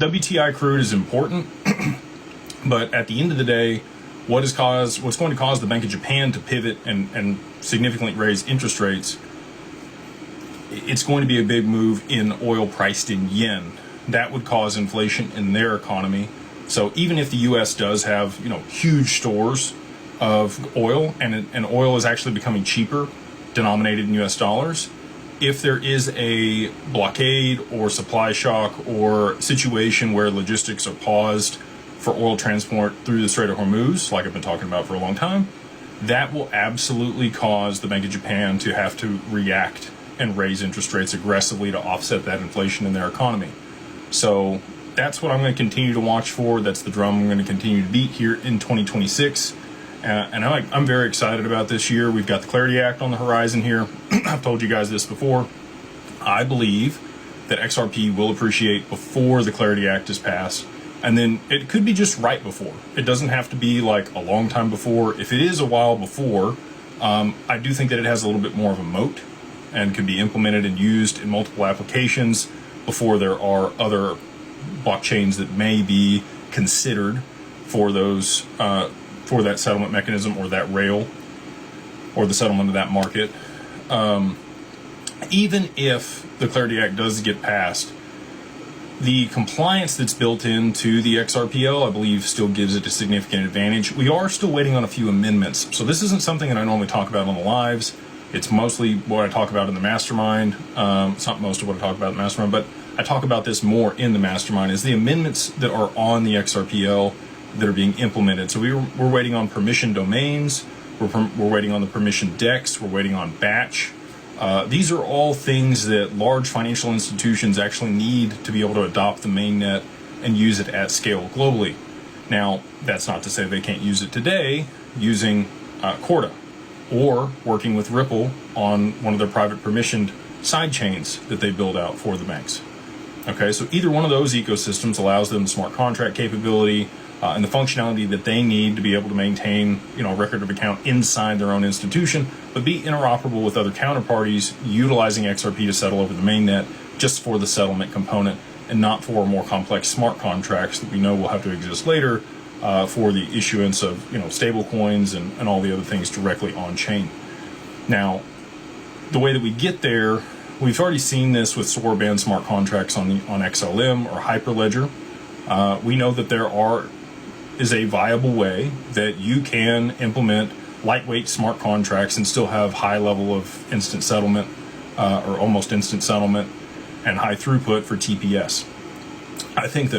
WTI crude is important, but at the end of the day, what's going to cause the Bank of Japan to pivot and significantly raise interest rates, it's going to be a big move in oil priced in yen. That would cause inflation in their economy. So even if the U.S. does have, huge stores of oil, and oil is actually becoming cheaper, denominated in U.S. dollars, if there is a blockade or supply shock or situation where logistics are paused for oil transport through the Strait of Hormuz, like I've been talking about for a long time, that will absolutely cause the Bank of Japan to have to react and raise interest rates aggressively to offset that inflation in their economy. So that's what I'm going to continue to watch for. That's the drum I'm going to continue to beat here in 2026. And I'm very excited about this year. We've got the Clarity Act on the horizon here. I've told you guys this before. I believe that XRP will appreciate before the Clarity Act is passed. And then it could be just right before. It doesn't have to be like a long time before. If it is a while before, I do think that it has a little bit more of a moat and can be implemented and used in multiple applications before there are other blockchains that may be considered for those for that settlement mechanism or that rail or the settlement of that market. Even if the Clarity Act does get passed, the compliance that's built into the XRPL, I believe, still gives it a significant advantage. We are still waiting on a few amendments. So this isn't something that I normally talk about on the lives. It's mostly what I talk about in the mastermind. It's not most of what I talk about in the mastermind, but I talk about this more in the mastermind, is the amendments that are on the XRPL that are being implemented. So we're waiting on permission domains. We're waiting on the permission DEX. We're waiting on batch. These are all things that large financial institutions actually need to be able to adopt the mainnet and use it at scale globally. Now, that's not to say they can't use it today using Corda or working with Ripple on one of their private permissioned side chains that they build out for the banks. Okay, so either one of those ecosystems allows them smart contract capability and the functionality that they need to be able to maintain, a record of account inside their own institution, but be interoperable with other counterparties utilizing XRP to settle over the mainnet just for the settlement component and not for more complex smart contracts that we know will have to exist later for the issuance of, stable coins and all the other things directly on chain. Now, the way that we get there, we've already seen this with Soroban smart contracts on XLM or Hyperledger. We know that there is a viable way that you can implement lightweight smart contracts and still have high level of instant settlement or almost instant settlement and high throughput for TPS. I think that